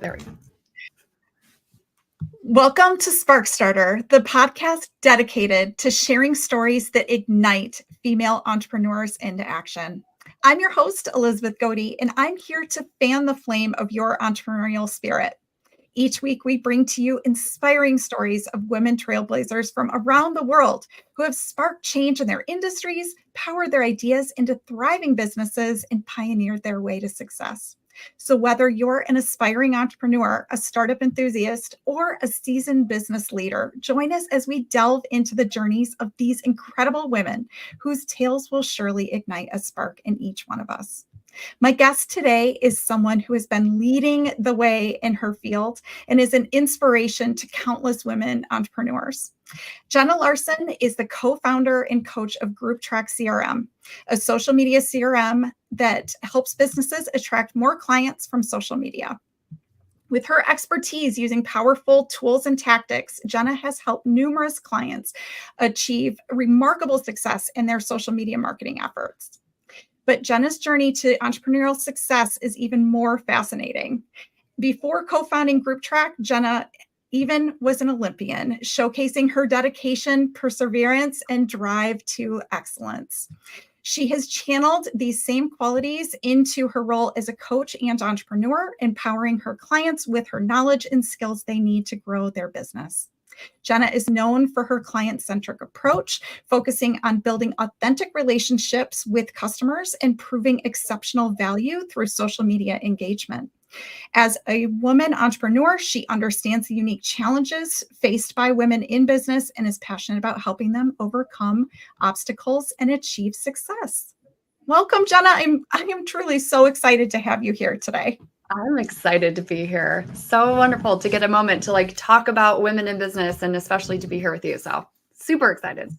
There we go. Welcome to StartHer, the podcast dedicated to sharing stories that ignite female entrepreneurs into action. I'm your host, Elizabeth Goede, and I'm here to fan the flame of your entrepreneurial spirit. Each week, we bring to you inspiring stories of women trailblazers from around the world who have sparked change in their industries, powered their ideas into thriving businesses, and pioneered their way to success. So whether you're an aspiring entrepreneur, a startup enthusiast, or a seasoned business leader, join us as we delve into the journeys of these incredible women whose tales will surely ignite a spark in each one of us. My guest today is someone who has been leading the way in her field and is an inspiration to countless women entrepreneurs. Jenna Larson is the co-founder and coach of Group Track CRM, a social media CRM that helps businesses attract more clients from social media. With her expertise using powerful tools and tactics, Jenna has helped numerous clients achieve remarkable success in their social media marketing efforts. But Jenna's journey to entrepreneurial success is even more fascinating. Before co-founding Group Track, Jenna even was an Olympian, showcasing her dedication, perseverance, and drive to excellence. She has channeled these same qualities into her role as a coach and entrepreneur, empowering her clients with her knowledge and skills they need to grow their business. Jenna is known for her client-centric approach, focusing on building authentic relationships with customers and proving exceptional value through social media engagement. As a woman entrepreneur, she understands the unique challenges faced by women in business and is passionate about helping them overcome obstacles and achieve success. Welcome, Jenna. I am truly so excited to have you here today. I'm excited to be here. So wonderful to get a moment to talk about women in business and especially to be here with you. So super excited.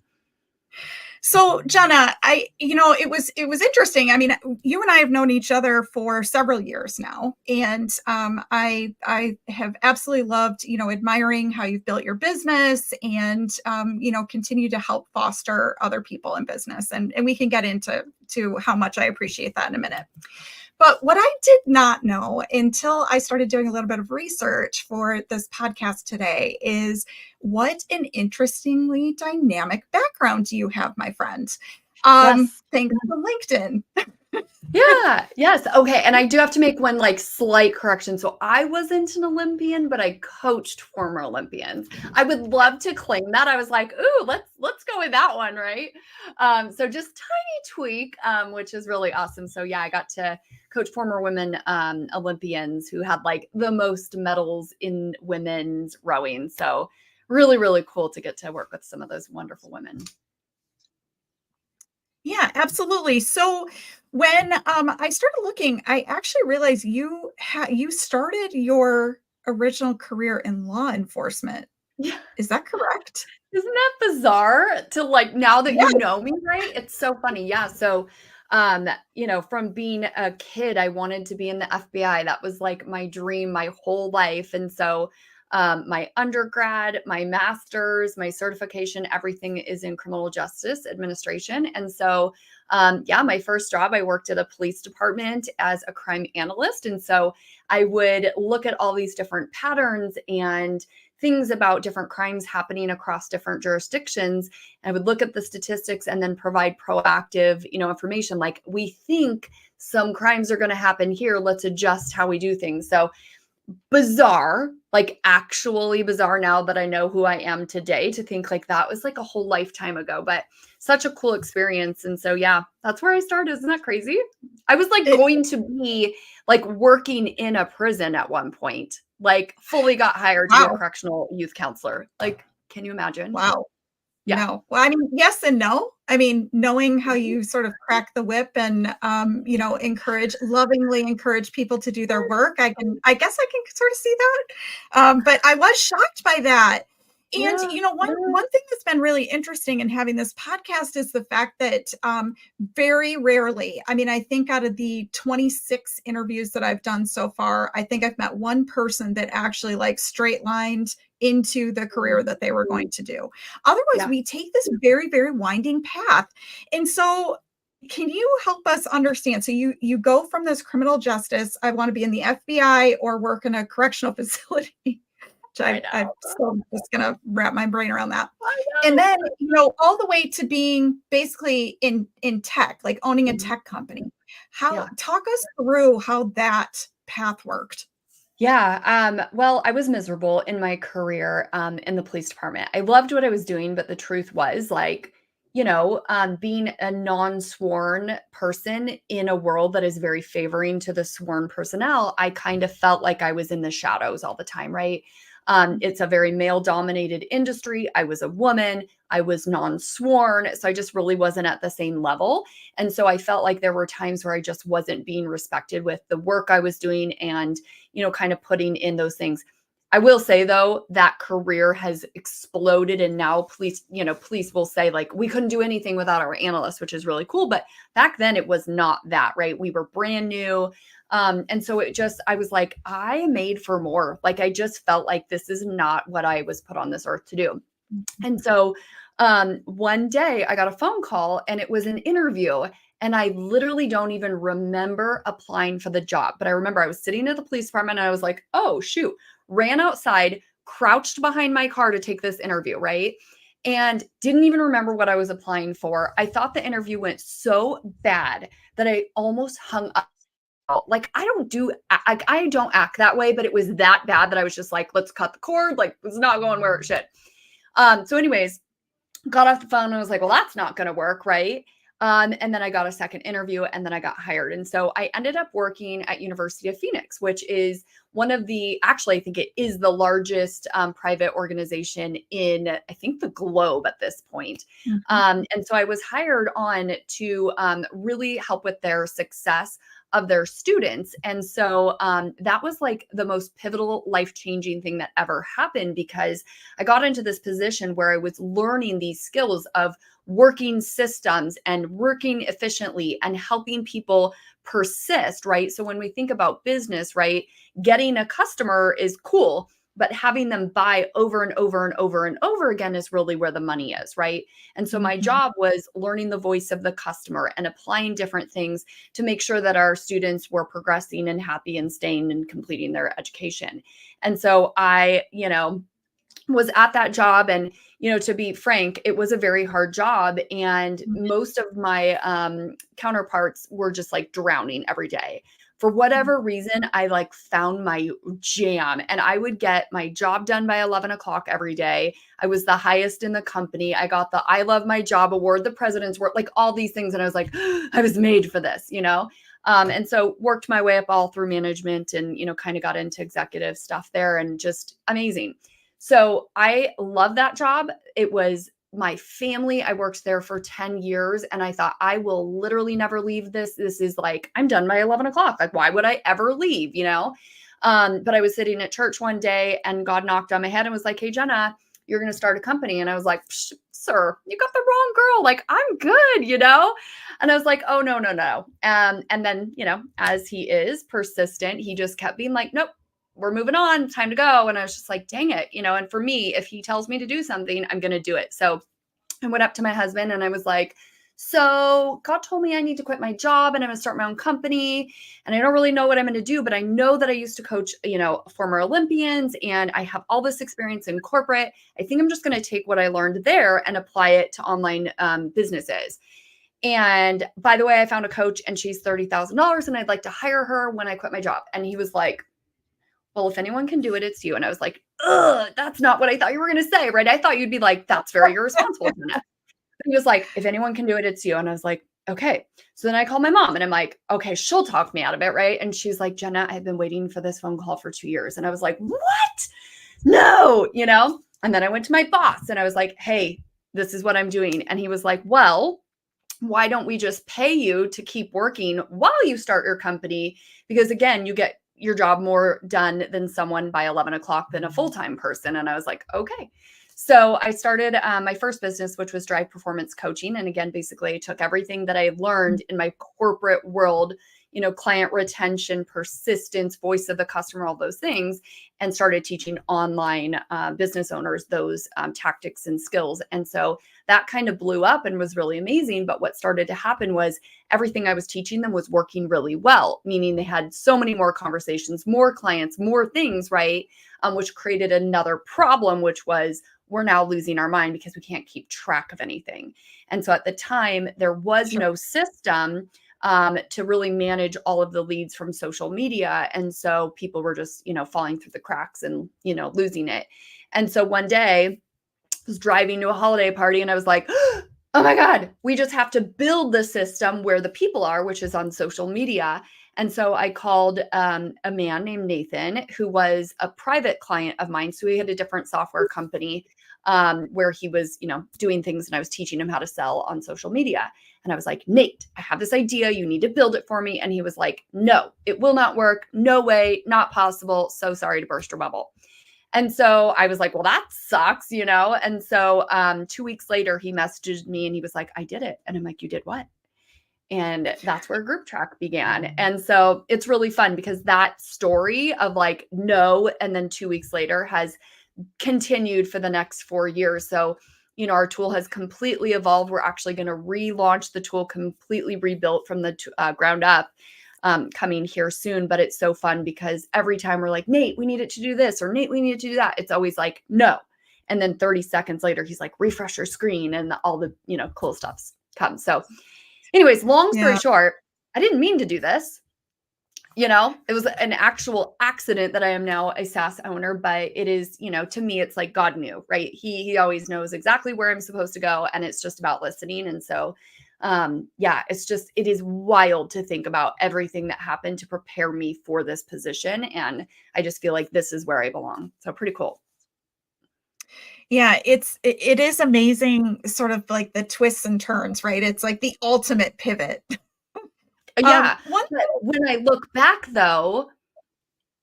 So Jenna, it was interesting. I mean, you and I have known each other for several years now, and I have absolutely loved, admiring how you've built your business and continue to help foster other people in business, and we can get into how much I appreciate that in a minute. But what I did not know until I started doing a little bit of research for this podcast today is what an interestingly dynamic background do you have, my friend? Yes. Thanks to LinkedIn. Yeah. Yes. Okay. And I do have to make one slight correction. So I wasn't an Olympian, but I coached former Olympians. I would love to claim that. I was like, ooh, let's go with that one, right? So just tiny tweak, which is really awesome. So yeah, I got to coach former women Olympians who had the most medals in women's rowing. So really, really cool to get to work with some of those wonderful women. Yeah, absolutely. So when I started looking, I actually realized you started your original career in law enforcement. Yeah. Is that correct? Isn't that bizarre to now that you know me, right? It's so funny. Yeah. So, from being a kid, I wanted to be in the FBI. That was my dream my whole life. And so, my undergrad, my master's, my certification, everything is in criminal justice administration. And so, my first job, I worked at a police department as a crime analyst. And so I would look at all these different patterns and things about different crimes happening across different jurisdictions. I would look at the statistics and then provide proactive, information like we think some crimes are going to happen here. Let's adjust how we do things. So bizarre, actually bizarre now that I know who I am today to think that was a whole lifetime ago, but such a cool experience. And so, yeah, that's where I started. Isn't that crazy? I was going to be working in a prison at one point, fully got hired to be a correctional youth counselor. Can you imagine? Wow. Yeah. No. Well, I mean, yes and no. I mean, knowing how you sort of crack the whip and, lovingly encourage people to do their work, I guess I can sort of see that. But I was shocked by that. And, one thing that's been really interesting in having this podcast is the fact that very rarely, I mean, I think out of the 26 interviews that I've done so far, I think I've met one person that actually straight lined into the career that they were going to do. Otherwise, we take this very, very winding path. And so Can you help us understand? So you go from this criminal justice, I want to be in the FBI or work in a correctional facility, which I I'm know. still just gonna wrap my brain around that. I And know. then, all the way to being basically in tech, like owning a Mhm. tech company. How Yeah. talk us through how that path worked. Yeah, well, I was miserable in my career, in the police department. I loved what I was doing, but the truth was, like, being a non-sworn person in a world that is very favoring to the sworn personnel, I kind of felt like I was in the shadows all the time, right? It's a very male-dominated industry. I was a woman. I was non-sworn, so I just really wasn't at the same level. And so I felt like there were times where I just wasn't being respected with the work I was doing and kind of putting in those things. I will say though, that career has exploded and now police will say like we couldn't do anything without our analysts, which is really cool. But back then it was not that, right? We were brand new. And so I was like, I am made for more. Like I just felt like this is not what I was put on this earth to do. And so one day I got a phone call and it was an interview. And I literally don't even remember applying for the job. But I remember I was sitting at the police department and I was like, oh, shoot, ran outside, crouched behind my car to take this interview, right? And didn't even remember what I was applying for. I thought the interview went so bad that I almost hung up. Like I don't act that way, but it was that bad that I was just like, let's cut the cord. Like it's not going where it should. So anyways, got off the phone and I was like, well, that's not going to work. Right. And then I got a second interview and then I got hired. And so I ended up working at University of Phoenix, which is actually, I think it is the largest private organization in, I think, the globe at this point. Mhm. And so I was hired on to really help with their success of their students. And so that was like the most pivotal, life-changing thing that ever happened because I got into this position where I was learning these skills of working systems and working efficiently and helping people persist, right? So when we think about business, right, getting a customer is cool, but having them buy over and over and over and over again is really where the money is, right? And so my Mhm. job was learning the voice of the customer and applying different things to make sure that our students were progressing and happy and staying and completing their education. And so I, was at that job and to be frank, it was a very hard job and most of my counterparts were just like drowning every day for Mhm. whatever reason. I like found my jam and I would get my job done by 11 o'clock every day. I was the highest in the company. I got the I love my job award, the president's award, like all these things, and I was like I was made for this. And so worked my way up all through management and kind of got into executive stuff there and just amazing. So I love that job. It was my family. I worked there for 10 years and I thought, I will literally never leave this. This is like, I'm done by 11 o'clock. Like, why would I ever leave? But I was sitting at church one day and God knocked on my head and was like, hey, Jenna, you're going to start a company. And I was like, sir, you got the wrong girl. Like, I'm good. And I was like, oh, no, no, no. And then, as he is persistent, he just kept being like, nope, we're moving on, time to go. And I was just like, dang it. And for me, if he tells me to do something, I'm going to do it. So I went up to my husband and I was like, so God told me I need to quit my job and I'm going to start my own company. And I don't really know what I'm going to do, but I know that I used to coach, former Olympians and I have all this experience in corporate. I think I'm just going to take what I learned there and apply it to online businesses. And by the way, I found a coach and she's $30,000 and I'd like to hire her when I quit my job. And he was like, well, if anyone can do it, it's you. And I was like, ugh, that's not what I thought you were going to say, right? I thought you'd be like, that's very irresponsible, Jenna. But he was like, if anyone can do it, it's you. And I was like, okay. So then I called my mom and I'm like, okay, she'll talk me out of it, right? And she's like, Jenna, I've been waiting for this phone call for 2 years. And I was like, what? No. And then I went to my boss and I was like, hey, this is what I'm doing. And he was like, well, why don't we just pay you to keep working while you start your company? Because again, you get your job more done than someone by 11 o'clock than a full-time person. And I was like, okay. So I started my first business, which was Drive Performance Coaching. And again, basically I took everything that I learned in my corporate world, client retention, persistence, voice of the customer, all those things, and started teaching online business owners those tactics and skills. And so that kind of blew up and was really amazing. But what started to happen was everything I was teaching them was working really well, meaning they had so many more conversations, more clients, more things, right? Which created another problem, which was we're now losing our mind because we can't keep track of anything. And so at the time, there was no system to really manage all of the leads from social media. And so people were just, falling through the cracks and, losing it. And so one day I was driving to a holiday party and I was like, oh my God, we just have to build the system where the people are, which is on social media. And so I called a man named Nathan, who was a private client of mine. So he had a different software company where he was, doing things, and I was teaching him how to sell on social media. And I was like, Nate, I have this idea. You need to build it for me. And he was like, no, it will not work. No way, not possible. So sorry to burst your bubble. And so I was like, well, that sucks, And so 2 weeks later, he messaged me and he was like, I did it. And I'm like, you did what? And that's where Group Track began. And so it's really fun because that story of like, no, and then 2 weeks later has continued for the next 4 years. So, our tool has completely evolved. We're actually going to relaunch the tool completely rebuilt from the ground up coming here soon. But it's so fun because every time we're like, Nate, we need it to do this, or Nate, we need it to do that. It's always like, no. And then 30 seconds later, he's like, refresh your screen and all the, cool stuff's comes. So anyways, long story short, I didn't mean to do this. It was an actual accident that I am now a SaaS owner, but it is, to me, it's like God knew, right? He always knows exactly where I'm supposed to go. And it's just about listening. And so, it is wild to think about everything that happened to prepare me for this position. And I just feel like this is where I belong. So pretty cool. Yeah, it is amazing, sort of like the twists and turns, right? It's like the ultimate pivot. Yeah. When I look back, though,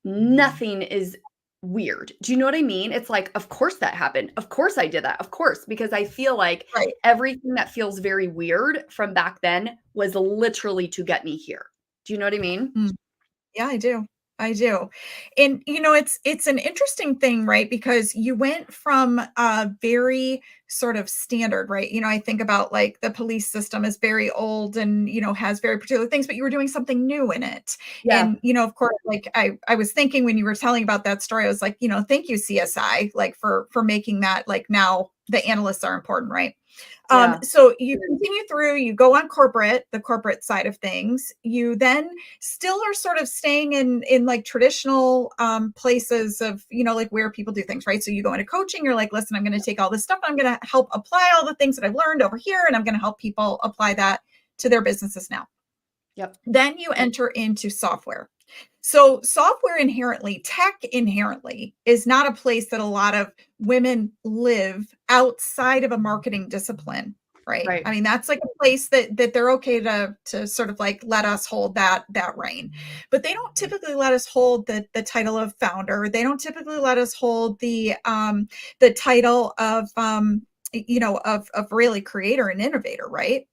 nothing is weird. Do you know what I mean? It's like, of course that happened. Of course I did that. Of course, because I feel like everything that feels very weird from back then was literally to get me here. Do you know what I mean? Yeah, I do. I do. And it's an interesting thing, right? Because you went from a very sort of standard, right? I think about like the police system is very old and has very particular things, but you were doing something new in it. Yeah. And of course, like I was thinking when you were telling about that story, I was like, thank you, CSI, like for making that, like, now the analysts are important, right? So you continue through, you go on the corporate side of things. You then still are sort of staying in like traditional places of, like where people do things, right? So you go into coaching, you're like, listen, I'm going to take all this stuff. I'm going to help apply all the things that I've learned over here. And I'm going to help people apply that to their businesses now. Yep. Then you enter into software. So software inherently, tech inherently, is not a place that a lot of women live outside of a marketing discipline, right? I mean, that's like a place that they're okay to sort of like let us hold that reign. But they don't typically let us hold the title of founder. They don't typically let us hold the title of of really creator and innovator, right?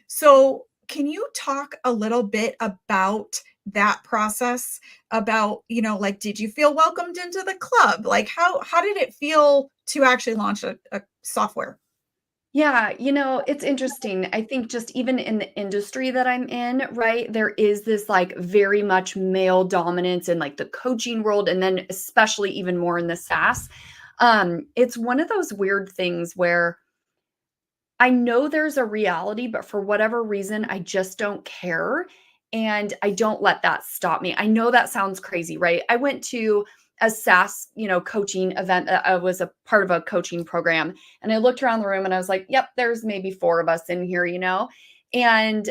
So can you talk a little bit about that process, about, like, did you feel welcomed into the club? Like, how did it feel to actually launch a software? Yeah, it's interesting. I think just even in the industry that I'm in, right, there is this like very much male dominance in like the coaching world, and then especially even more in the SaaS. It's one of those weird things where I know there's a reality, but for whatever reason, I just don't care. And I don't let that stop me. I know that sounds crazy, right? I went to a SaaS, coaching event. I was a part of a coaching program, and I looked around the room and I was like, yep, there's maybe 4 of us in here, And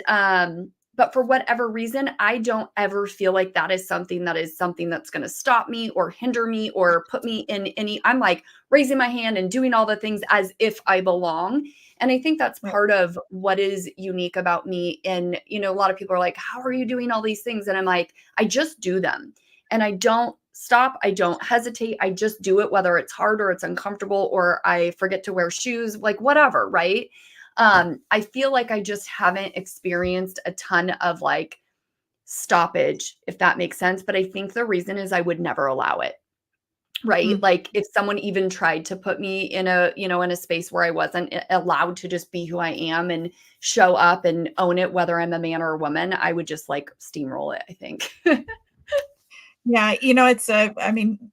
but for whatever reason, I don't ever feel like that is something that's going to stop me or hinder me or put me in any. I'm like raising my hand and doing all the things as if I belong. And I think that's part of what is unique about me. And, a lot of people are like, how are you doing all these things? And I'm like, I just do them. And I don't stop. I don't hesitate. I just do it, whether it's hard or it's uncomfortable or I forget to wear shoes, like whatever, right? I feel like I just haven't experienced a ton of like stoppage, if that makes sense. But I think the reason is I would never allow it. Right? Mm. Like, if someone even tried to put me in a, in a space where I wasn't allowed to just be who I am and show up and own it, whether I'm a man or a woman, I would just like steamroll it, I think. Yeah, I mean,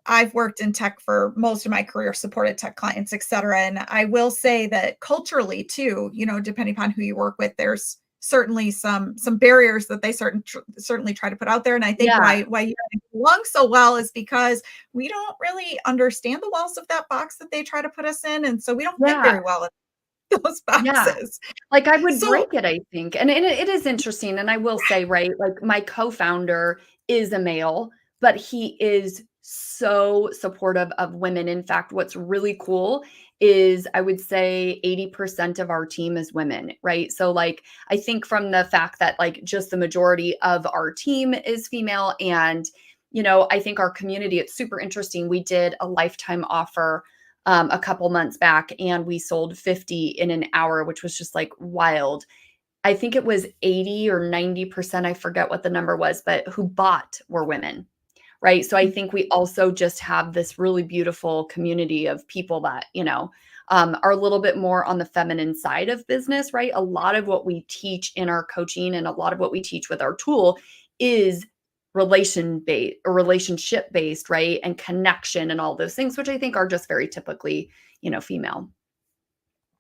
I've worked in tech for most of my career, supported tech clients, et cetera. And I will say that culturally too, depending upon who you work with, there's certainly some barriers that they certainly try to put out there. And I think Yeah. why you belong so well is because we don't really understand the walls of that box that they try to put us in. And so we don't fit Yeah. very well in those Yeah. boxes. Like, I would So break it, I think, and it is interesting, and I will say, right, like, my co-founder is a male, but he is so supportive of women. In fact, what's really cool is I would say 80% of our team is women, right? So, like, I think from the fact that, like, just the majority of our team is female and, I think our community, it's super interesting. We did a lifetime offer a couple months back and we sold 50 in an hour, which was just like wild. I think it was 80 or 90%, I forget what the number was, but who bought were women. Right. So I think we also just have this really beautiful community of people that, are a little bit more on the feminine side of business, right? A lot of what we teach in our coaching and a lot of what we teach with our tool is relationship based, right? And connection and all those things, which I think are just very typically, female.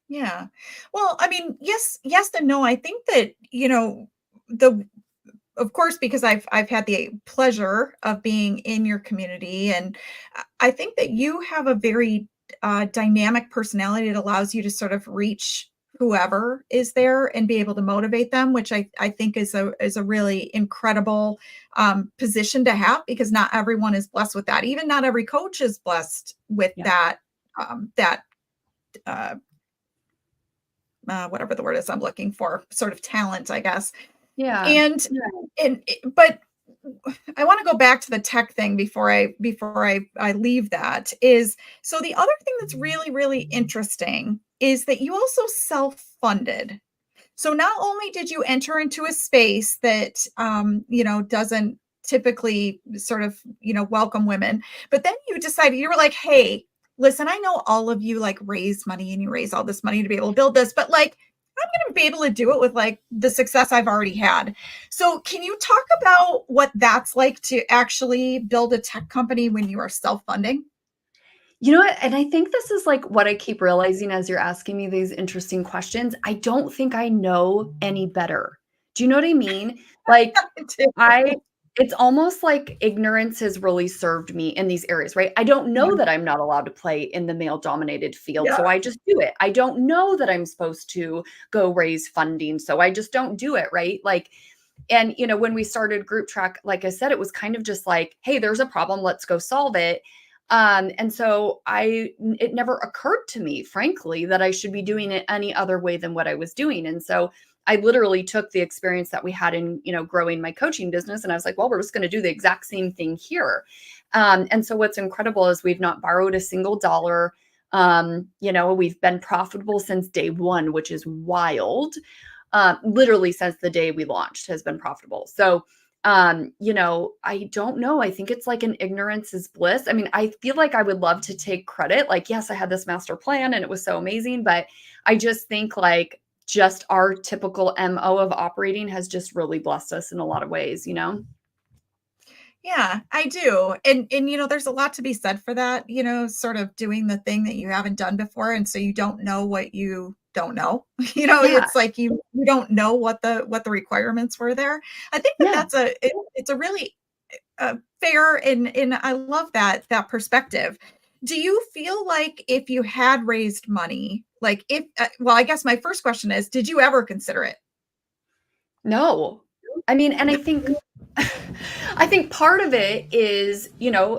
yeah. Well, I mean, yes and no. I think that, the of course, because I've had the pleasure of being in your community, and I think that you have a very dynamic personality that allows you to sort of reach whoever is there and be able to motivate them, which I think is a really incredible position to have because not everyone is blessed with that. Even not every coach is blessed with Yeah. that uh, whatever the word is I'm looking for, sort of talent, I guess. Yeah. And but I want to go back to the tech thing before I leave that is so the other thing that's really really interesting is that you also self-funded. So not only did you enter into a space that doesn't typically sort of, welcome women, but then you decided you were like, "Hey, listen, I know all of you like raise money and you raise all this money to be able to build this, but like I'm going to be able to do it with like the success I've already had." So, can you talk about what that's like to actually build a tech company when you are self-funding? You know what? And I think this is like what I keep realizing as you're asking me these interesting questions. I don't think I know any better. Do you know what I mean? Like, I it's almost like ignorance has really served me in these areas, right? I don't know that I'm not allowed to play in the male dominated field, Yeah. so I just do it. I don't know that I'm supposed to go raise funding, so I just don't do it, right? Like, and when we started Group Track, like I said, it was kind of just like, hey, there's a problem, let's go solve it. And so it never occurred to me, frankly, that I should be doing it any other way than what I was doing. And so I literally took the experience that we had in, growing my coaching business. And I was like, well, we're just going to do the exact same thing here. And so what's incredible is we've not borrowed a single dollar. We've been profitable since day one, which is wild. Literally since the day we launched has been profitable. So I don't know. I think it's like an ignorance is bliss. I mean, I feel like I would love to take credit. Like, yes, I had this master plan and it was so amazing, but I just think like just our typical MO of operating has just really blessed us in a lot of ways. Yeah, I do. And there's a lot to be said for that, sort of doing the thing that you haven't done before and so you don't know what you don't know. Yeah. It's like you don't know what the requirements were there. I think that Yeah. it's a really fair and I love that perspective. Do you feel like if you had raised money, like if well, I guess my first question is, did you ever consider it? No. I mean, and I think I think part of it is,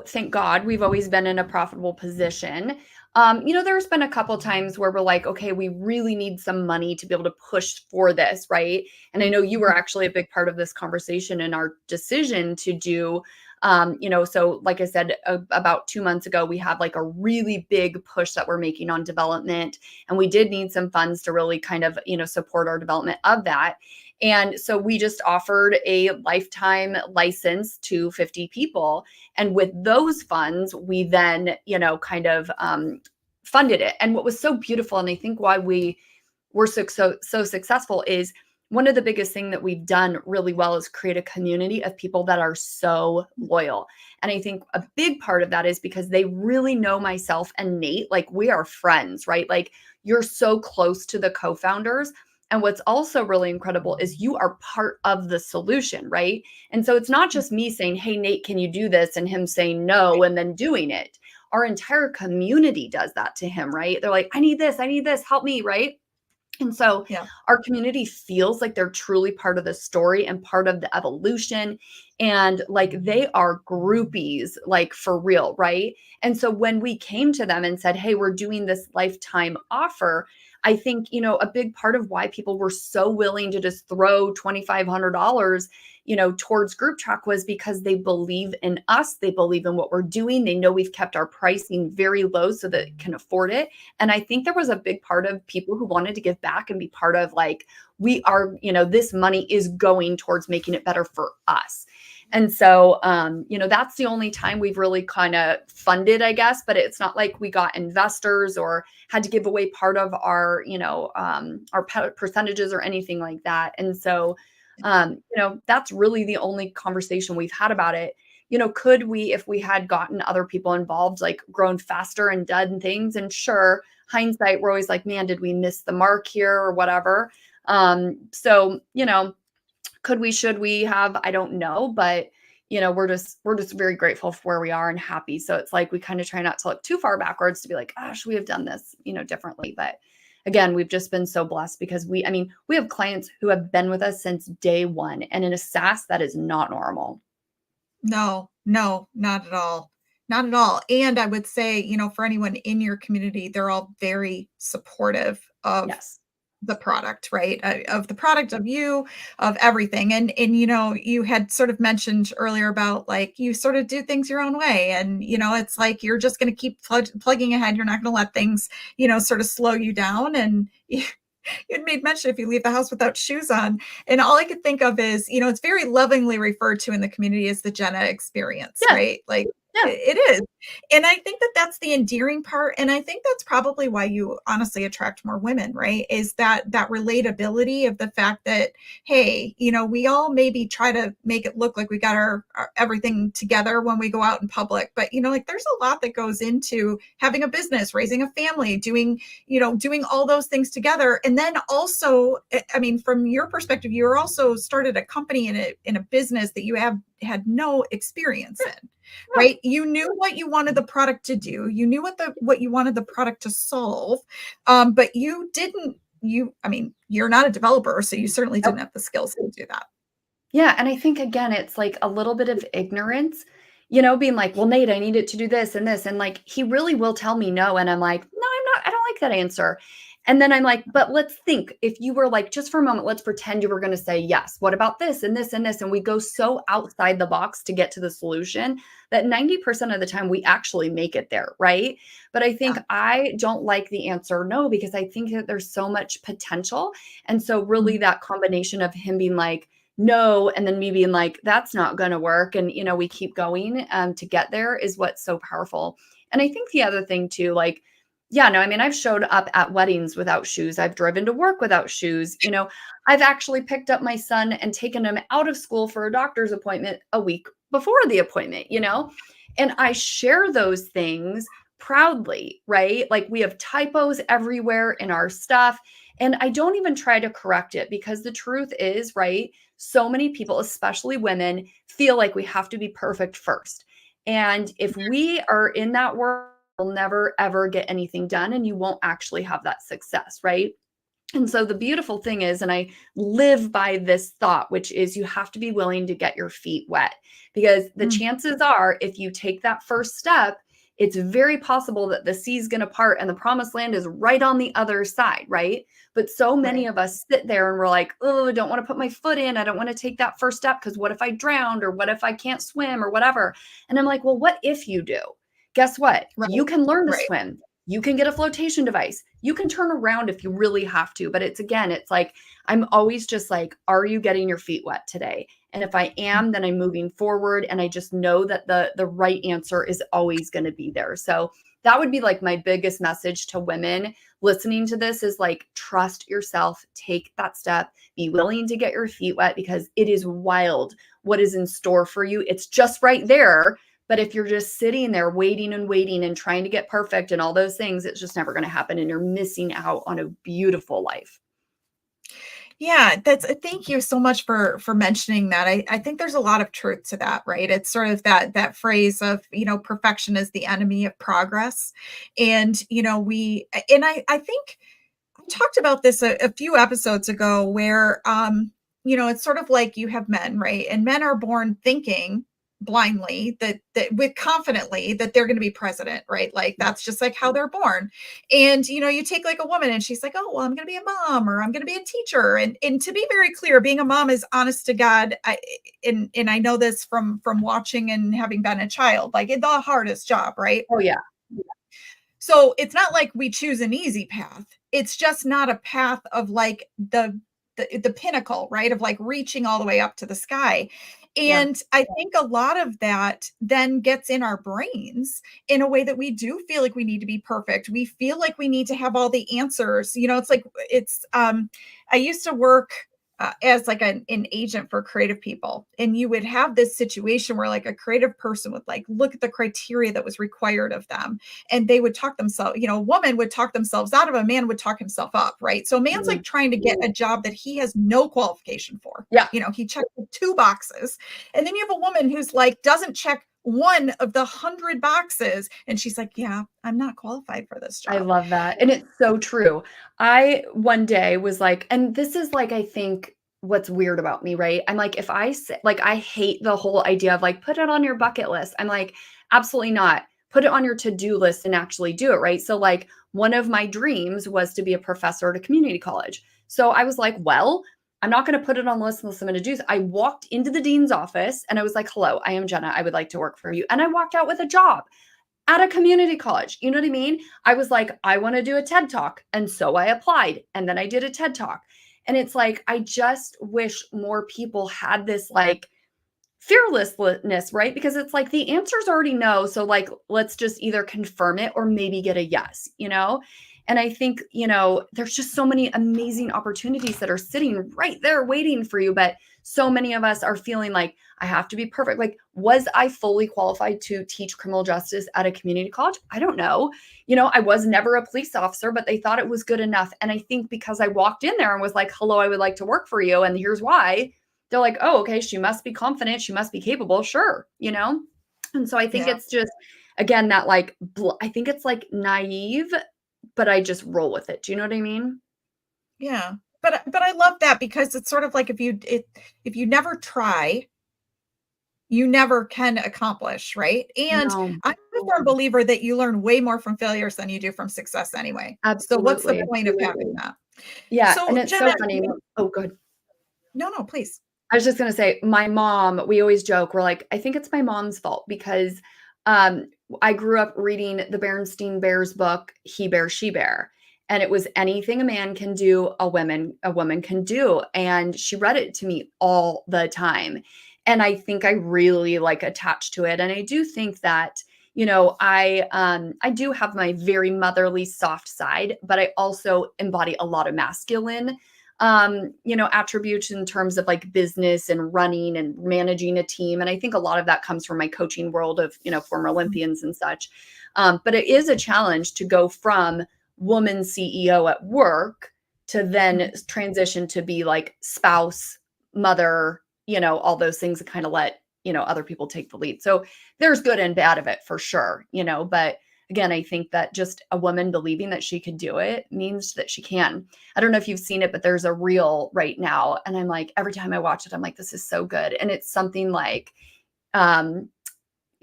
thank God we've always been in a profitable position. There's been a couple times where we're like, okay, we really need some money to be able to push for this, right? And I know you were actually a big part of this conversation and our decision to do, so like I said, about 2 months ago, we had like a really big push that we're making on development. And we did need some funds to really kind of, support our development of that. And so we just offered a lifetime license to 50 people. And with those funds, we then, kind of funded it. And what was so beautiful, and I think why we were so successful, is one of the biggest thing that we've done really well is create a community of people that are so loyal. And I think a big part of that is because they really know myself and Nate. Like, we are friends, right? Like, you're so close to the co-founders. And what's also really incredible is you are part of the solution, right? And so it's not just me saying, hey, Nate, can you do this? And him saying no and then doing it. Our entire community does that to him, right? They're like, I need this, help me, right? And so Yeah. our community feels like they're truly part of the story and part of the evolution. And like, they are groupies, like, for real, right? And so when we came to them and said, hey, we're doing this lifetime offer, I think, a big part of why people were so willing to just throw $2,500, towards Group Track was because they believe in us. They believe in what we're doing. They know we've kept our pricing very low so that it can afford it. And I think there was a big part of people who wanted to give back and be part of, like, we are, this money is going towards making it better for us. And so, that's the only time we've really kind of funded, I guess, but it's not like we got investors or had to give away part of our, our percentages or anything like that. And so, that's really the only conversation we've had about it. Could we, if we had gotten other people involved, like, grown faster and done things? And sure, hindsight, we're always like, man, did we miss the mark here or whatever? So, could we, should we have, I don't know, but we're just very grateful for where we are and happy. So it's like, we kind of try not to look too far backwards to be like, oh, should we have done this, differently? But again, we've just been so blessed because we have clients who have been with us since day one. And in a SaaS, that is not normal. No, not at all. Not at all. And I would say, for anyone in your community, they're all very supportive of Yes. the product, right? Of the product, of you, of everything. And you had sort of mentioned earlier about, like, you sort of do things your own way. And, it's like, you're just going to keep plugging ahead. You're not going to let things, sort of slow you down. And you'd made mention if you leave the house without shoes on. And all I could think of is, it's very lovingly referred to in the community as the Jenna experience, Yeah. right? Like, Yeah. it is. And I think that that's the endearing part. And I think that's probably why you honestly attract more women, right? Is that relatability of the fact that, hey, we all maybe try to make it look like we got our everything together when we go out in public. But, like, there's a lot that goes into having a business, raising a family, doing all those things together. And then also, I mean, from your perspective, you also started a company in a business that you had no experience in. Right? You knew what you wanted the product to do. You knew what you wanted the product to solve. But you didn't, you're not a developer, so you certainly didn't have the skills to do that. Yeah. And I think, again, it's like a little bit of ignorance, being like, well, Nate, I need it to do this and this. And like, he really will tell me no. And I'm like, no, I don't like that answer. And then I'm like, but let's think, if you were like, just for a moment, let's pretend you were going to say yes. What about this and this and this? And we go so outside the box to get to the solution that 90% of the time we actually make it there. Right. But I think I don't like the answer no, because I think that there's so much potential. And so really that combination of him being like, no, and then me being like, that's not going to work. And, we keep going to get there is what's so powerful. And I think the other thing too, like, yeah, no, I've showed up at weddings without shoes. I've driven to work without shoes. I've actually picked up my son and taken him out of school for a doctor's appointment a week before the appointment, and I share those things proudly, right? Like, we have typos everywhere in our stuff. And I don't even try to correct it, because the truth is, right, so many people, especially women, feel like we have to be perfect first. And if we are in that world, will never ever get anything done, and you won't actually have that success, right? And so the beautiful thing is, and I live by this thought, which is you have to be willing to get your feet wet, because the chances are, if you take that first step, it's very possible that the sea's going to part and the promised land is right on the other side, right? But so many of us sit there and we're like, oh, I don't want to put my foot in. I don't want to take that first step, because what if I drowned, or what if I can't swim, or whatever? And I'm like, well, what if you do? Guess what? You can learn to swim. You can get a flotation device. You can turn around if you really have to. But it's like, I'm always just like, are you getting your feet wet today? And if I am, then I'm moving forward. And I just know that the right answer is always going to be there. So that would be like my biggest message to women listening to this is like, trust yourself, take that step, be willing to get your feet wet because it is wild what is in store for you. It's just right there. But if you're just sitting there waiting and trying to get perfect and all those things, it's just never going to happen. And you're missing out on a beautiful life. Yeah, that's thank you so much for mentioning that. I think there's a lot of truth to that, right? It's sort of that phrase of, perfection is the enemy of progress. And, I think I talked about this a few episodes ago where it's sort of like you have men, right? And men are born thinking blindly that with confidently that they're going to be president, right? Like that's just like how they're born. And you take like a woman and she's like, oh well, I'm going to be a mom or I'm going to be a teacher. And to be very clear, being a mom is honest to God. And I know this from watching and having been a child, like it's the hardest job, right? Oh yeah. So it's not like we choose an easy path. It's just not a path of like the pinnacle, right? Of like reaching all the way up to the sky. Yeah. And I think a lot of that then gets in our brains in a way that we do feel like we need to be perfect. We feel like we need to have all the answers. It's like I used to work as like an agent for creative people, and you would have this situation where like a creative person would like look at the criteria that was required of them, and they would talk themselves, a woman would talk themselves out of, a man would talk himself up, right? So a man's like trying to get a job that he has no qualification for. Yeah. He checked 2 boxes, and then you have a woman who's like doesn't check one of the 100 boxes, and she's like, yeah, I'm not qualified for this job. I love that. And it's so true. I one day was like, and this is like, I think what's weird about me, right? I'm like, if I say, like, I hate the whole idea of like, put it on your bucket list. I'm like, absolutely not. Put it on your to-do list and actually do it, right? So, like, one of my dreams was to be a professor at a community college. So I was like, well, I'm not going to put it on the list unless I'm going to do this. I walked into the dean's office and I was like, hello, I am Jenna. I would like to work for you. And I walked out with a job at a community college. You know what I mean? I was like, I want to do a TED Talk. And so I applied and then I did a TED Talk. And it's like, I just wish more people had this like fearlessness, right? Because it's like the answers already know. So like, let's just either confirm it or maybe get a yes, And I think, there's just so many amazing opportunities that are sitting right there waiting for you. But so many of us are feeling like I have to be perfect. Like, was I fully qualified to teach criminal justice at a community college? I don't know. I was never a police officer, but they thought it was good enough. And I think because I walked in there and was like, hello, I would like to work for you. And here's why. They're like, oh, okay, she must be confident. She must be capable. Sure. And so I think it's just, again, that like, I think it's like naive, but I just roll with it. Do you know what I mean? Yeah. But I love that because it's sort of like if you never try, you never can accomplish, right? And No. I'm a firm believer that you learn way more from failures than you do from success anyway. So what's the Absolutely. point of having that? Yeah. And So it's so Jenna, funny. Oh, good. no, please. I was just going to say, my mom, we always joke, we're like, I think it's my mom's fault because I grew up reading the Berenstain Bears book, He Bear, She Bear. And it was anything a man can do, a woman can do. And she read it to me all the time. And I think I really like attached to it. And I do think that, I do have my very motherly soft side, but I also embody a lot of masculine attributes in terms of like business and running and managing a team. And I think a lot of that comes from my coaching world of, former Olympians and such. But it is a challenge to go from woman CEO at work to then transition to be like spouse, mother, all those things and kind of let, other people take the lead. So there's good and bad of it for sure, but again, I think that just a woman believing that she could do it means that she can. I don't know if you've seen it, but there's a reel right now. And I'm like, every time I watch it, I'm like, this is so good. And it's something like, if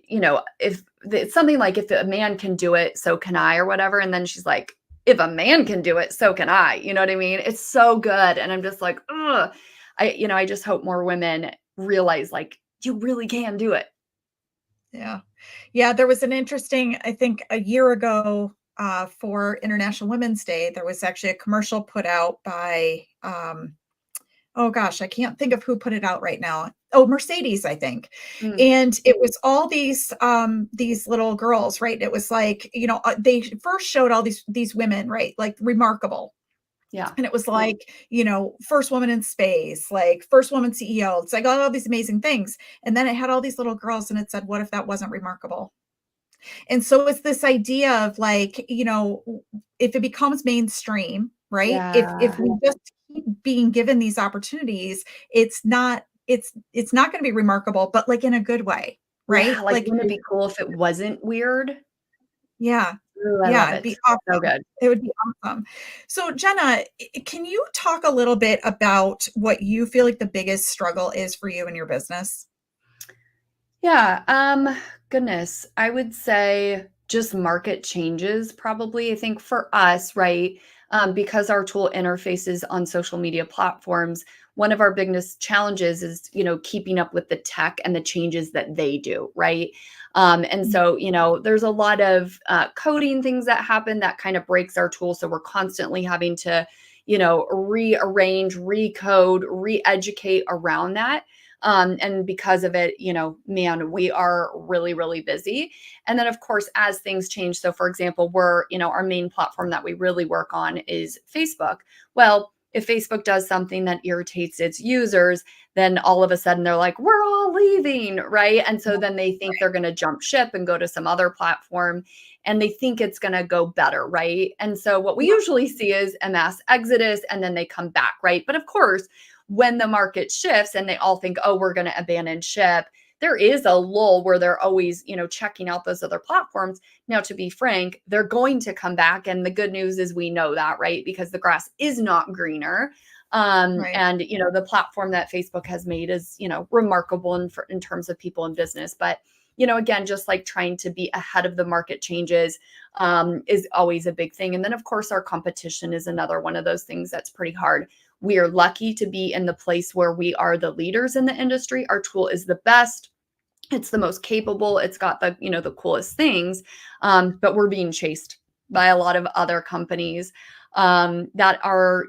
it's something like, if a man can do it, so can I, or whatever. And then she's like, if a man can do it, so can I. You know what I mean? It's so good. And I'm just like, ugh. I just hope more women realize like, you really can do it. Yeah. Yeah. There was an interesting, I think a year ago, for International Women's Day, there was actually a commercial put out by, oh gosh, I can't think of who put it out right now. Oh, Mercedes, I think. Mm, And it was all these little girls, right? It was like, they first showed all these women, right? Like remarkable. yeah. And it was like, first woman in space, like first woman CEO. It's like all these amazing things. And then it had all these little girls and it said, what if that wasn't remarkable? And so it's this idea of like, if it becomes mainstream, right? If Yeah. we just keep being given these opportunities, it's not going to be remarkable, but like in a good way, Yeah, right? like, Like, wouldn't it be cool if it wasn't weird? yeah, Ooh, I yeah, love it'd it. be So awesome. good. It would be awesome. So Jenna, can you talk a little bit about what you feel like the biggest struggle is for you in your business? Yeah, goodness, I would say just market changes probably. I think for us, right, because our tool interfaces on social media platforms, one of our biggest challenges is, keeping up with the tech and the changes that they do, right? And Mm, so, there's a lot of coding things that happen that kind of breaks our tool. So we're constantly having to, rearrange, recode, re-educate around that. And because of it, man, we are really, really busy. And then, of course, as things change, so for example, our main platform that we really work on is Facebook. Well, if Facebook does something that irritates its users, then all of a sudden they're like, we're all leaving, right? And so then they think they're going to jump ship and go to some other platform and they think it's going to go better, right? And so what we yeah, usually see is a mass exodus and then they come back, right? But of course, when the market shifts and they all think, oh, we're going to abandon ship, there is a lull where they're always, checking out those other platforms. Now, to be frank, they're going to come back. And the good news is we know that, right? Because the grass is not greener. right. And, the platform that Facebook has made is, remarkable in terms of people in business. But, again, just like trying to be ahead of the market changes is always a big thing. And then, of course, our competition is another one of those things that's pretty hard. We are lucky to be in the place where we are the leaders in the industry. Our tool is the best. It's the most capable. It's got the coolest things. But we're being chased by a lot of other companies that are,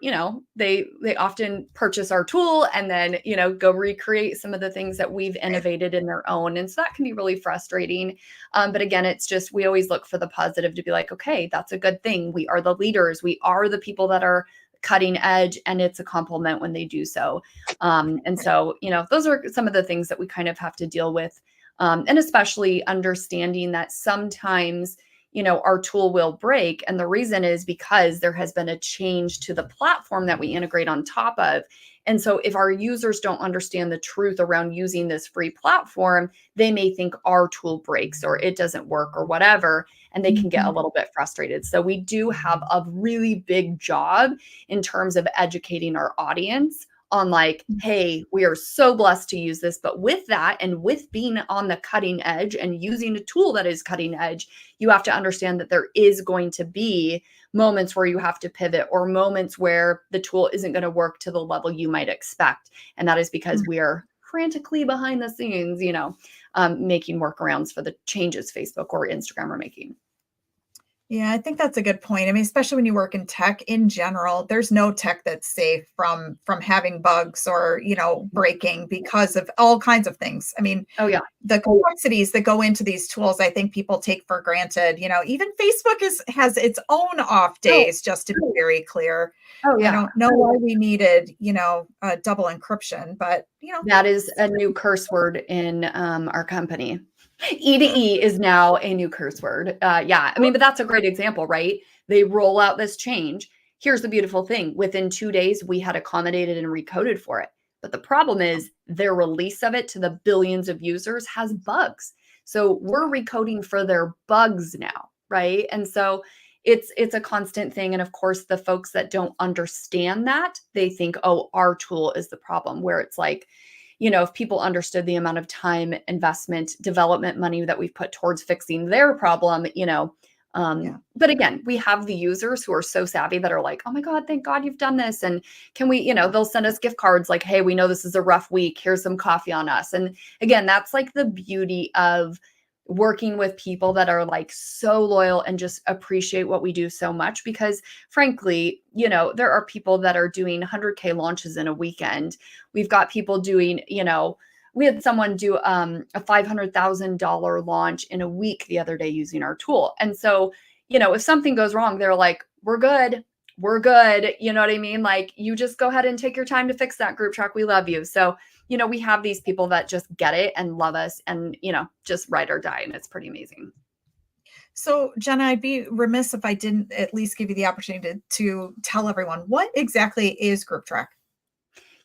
they often purchase our tool and then, go recreate some of the things that we've Right. innovated in their own. And so that can be really frustrating. But again, it's just, we always look for the positive to be like, okay, that's a good thing. We are the leaders. We are the people that are cutting edge and it's a compliment when they do so. And Right. so, those are some of the things that we kind of have to deal with. And especially understanding that sometimes, our tool will break. And the reason is because there has been a change to the platform that we integrate on top of. And so if our users don't understand the truth around using this free platform, they may think our tool breaks or it doesn't work or whatever, and they can get a Mhm. little bit frustrated. So we do have a really big job in terms of educating our audience on like, hey, we are so blessed to use this. But with that, and with being on the cutting edge and using a tool that is cutting edge, you have to understand that there is going to be moments where you have to pivot or moments where the tool isn't going to work to the level you might expect. And that is because we are frantically behind the scenes, making workarounds for the changes Facebook or Instagram are making. Yeah, I think that's a good point. I mean, especially when you work in tech in general, there's no tech that's safe from having bugs or, breaking because of all kinds of things. I mean, Oh, yeah. the complexities that go into these tools, I think people take for granted. Even Facebook has its own off Oh, days, just to be very clear. oh, I yeah. don't know why we needed, double encryption, but That is a new curse word in our company. E to E is now a new curse word. Yeah, I mean, but that's a great example, right? They roll out this change. Here's the beautiful thing. Within 2 days, we had accommodated and recoded for it. But the problem is their release of it to the billions of users has bugs. So we're recoding for their bugs now, right? And so it's a constant thing. And of course, the folks that don't understand that, they think, oh, our tool is the problem, where it's like, if people understood the amount of time, investment, development money that we've put towards fixing their problem, yeah. but again, we have the users who are so savvy that are like, oh my God, thank God you've done this. And can we, they'll send us gift cards like, hey, we know this is a rough week. Here's some coffee on us. And again, that's like the beauty of working with people that are like so loyal and just appreciate what we do so much because frankly, there are people that are doing 100K launches in a weekend. We've got people doing, we had someone do a $500,000 launch in a week the other day using our tool. And so, if something goes wrong, they're like, we're good. We're good. You know what I mean? Like, you just go ahead and take your time to fix that group track. We love you. So, we have these people that just get it and love us and, just ride or die. And it's pretty amazing. So, Jenna, I'd be remiss if I didn't at least give you the opportunity to tell everyone what exactly is Group Track.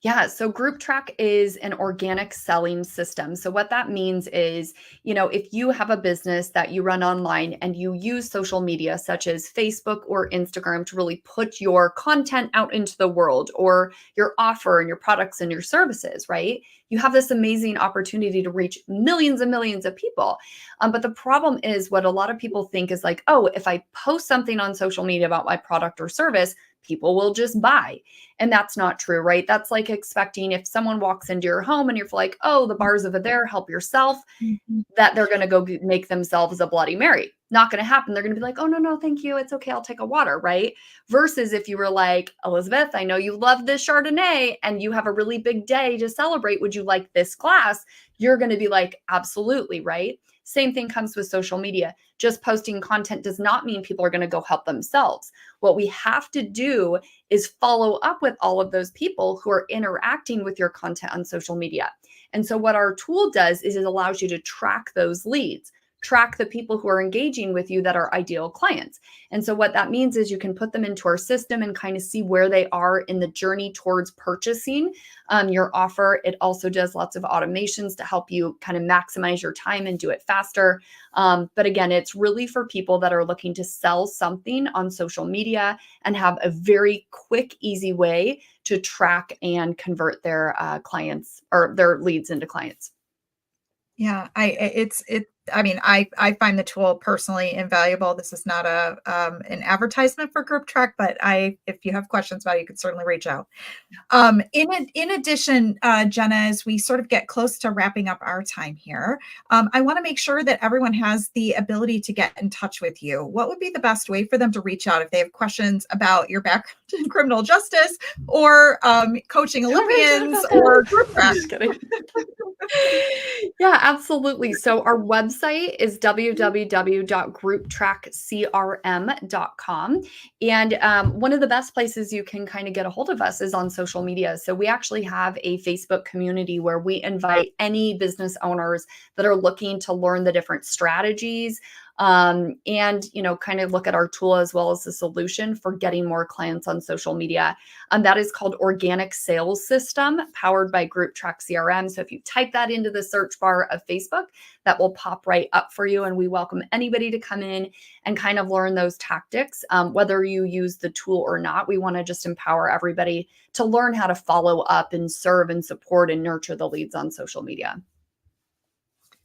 Yeah, so Group Track is an organic selling system. So what that means is, if you have a business that you run online and you use social media such as Facebook or Instagram to really put your content out into the world or your offer and your products and your services, right? You have this amazing opportunity to reach millions and millions of people. But the problem is what a lot of people think is like, oh, if I post something on social media about my product or service, people will just buy. And that's not true, right? That's like expecting if someone walks into your home and you're like, oh, the bar's over there, help yourself, Mhm. that they're going to go make themselves a Bloody Mary. Not going to happen. They're going to be like, oh, no, thank you. It's okay. I'll take a water, right? Versus if you were like, Elizabeth, I know you love this Chardonnay and you have a really big day to celebrate. Would you like this glass? You're going to be like, absolutely, right? Same thing comes with social media. Just posting content does not mean people are going to go help themselves. What we have to do is follow up with all of those people who are interacting with your content on social media. And so what our tool does is it allows you to track those leads, track the people who are engaging with you that are ideal clients. And so what that means is you can put them into our system and kind of see where they are in the journey towards purchasing your offer. It also does lots of automations to help you kind of maximize your time and do it faster. But again, it's really for people that are looking to sell something on social media and have a very quick, easy way to track and convert their clients or their leads into clients. Yeah, I find the tool personally invaluable. This is not an advertisement for Group Track, but if you have questions about it, you can certainly reach out. In addition, Jenna, as we sort of get close to wrapping up our time here, I want to make sure that everyone has the ability to get in touch with you. What would be the best way for them to reach out if they have questions about your background in criminal justice or coaching Olympians or Group Track? Just kidding. Yeah, absolutely. So our website is www.grouptrackcrm.com. And one of the best places you can kind of get a hold of us is on social media. So we actually have a Facebook community where we invite any business owners that are looking to learn the different strategies and kind of look at our tool as well as the solution for getting more clients on social media. That is called Organic Sales System, powered by Group Track CRM. So if you type that into the search bar of Facebook, that will pop right up for you. And we welcome anybody to come in and kind of learn those tactics. Whether you use the tool or not, we want to just empower everybody to learn how to follow up and serve and support and nurture the leads on social media.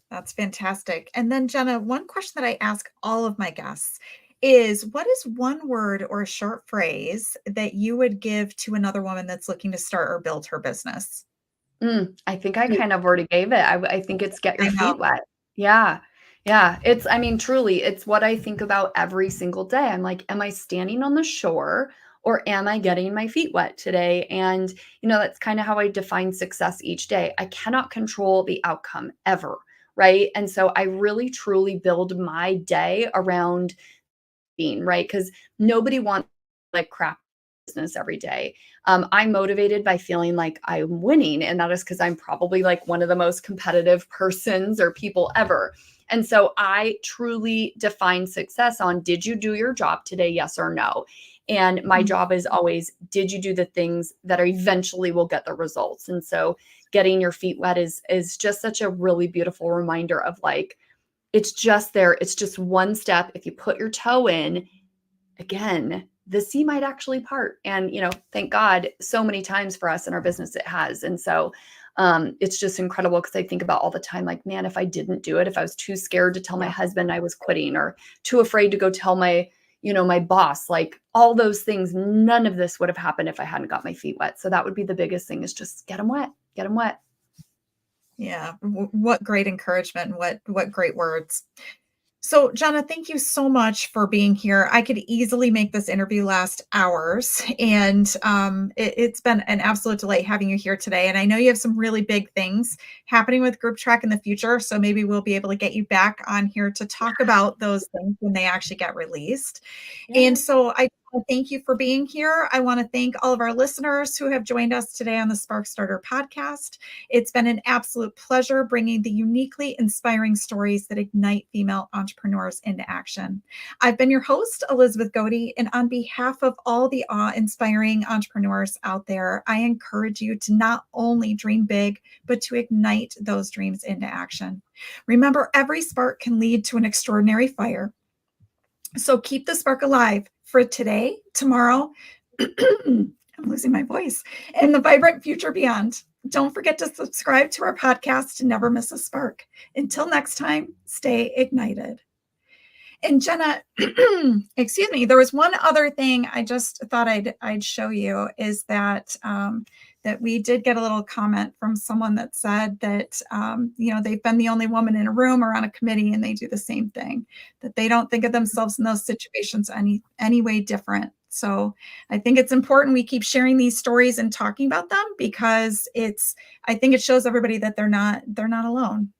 That's fantastic. And then, Jenna, one question that I ask all of my guests is what is one word or a short phrase that you would give to another woman that's looking to start or build her business? I think I kind of already gave it. I think it's get your I know. feet wet. Yeah. Yeah. I mean, truly, it's what I think about every single day. I'm like, am I standing on the shore or am I getting my feet wet today? And, that's kind of how I define success each day. I cannot control the outcome ever. Right. And so I really, truly build my day around being right. Because nobody wants like crap business every day. I'm motivated by feeling like I'm winning. And that is because I'm probably like one of the most competitive persons or people ever. And so I truly define success on did you do your job today? Yes or no. And my Mm. job is always, did you do the things that are eventually will get the results? And so getting your feet wet is just such a really beautiful reminder of like, it's just there. It's just one step. If you put your toe in, again, the sea might actually part. And, thank God so many times for us in our business it has. And so it's just incredible because I think about all the time, like, man, if I didn't do it, if I was too scared to tell my Yeah. husband I was quitting or too afraid to go tell my boss, like all those things, none of this would have happened if I hadn't got my feet wet. So that would be the biggest thing is just get them wet, get them wet. Yeah. What great encouragement and what great words. So, Jenna, thank you so much for being here. I could easily make this interview last hours, and it's been an absolute delight having you here today. And I know you have some really big things happening with Group Track in the future, so maybe we'll be able to get you back on here to talk about those things when they actually get released. And Yeah. so I thank you for being here. I want to thank all of our listeners who have joined us today on the StartHer podcast. It's been an absolute pleasure bringing the uniquely inspiring stories that ignite female entrepreneurs into action. I've been your host, Elizabeth Goede, and on behalf of all the awe-inspiring entrepreneurs out there, I encourage you to not only dream big, but to ignite those dreams into action. Remember, every spark can lead to an extraordinary fire. So keep the spark alive for today, tomorrow, I'm losing my voice, and the vibrant future beyond. Don't forget to subscribe to our podcast to never miss a spark. Until next time, stay ignited. And Jenna, excuse me, there was one other thing I just thought I'd show you is that that we did get a little comment from someone that said that they've been the only woman in a room or on a committee, and they do the same thing, that they don't think of themselves in those situations any way different. So I think it's important we keep sharing these stories and talking about them, because I think it shows everybody that they're not alone.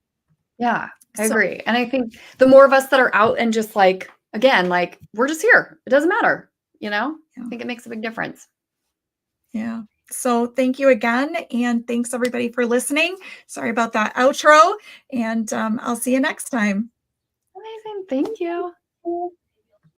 Yeah, I So agree. And I think the more of us that are out and just like, again, like we're just here. It doesn't matter, yeah. I think it makes a big difference. Yeah. So thank you again. And thanks everybody for listening. Sorry about that outro. And I'll see you next time. Amazing. Thank you.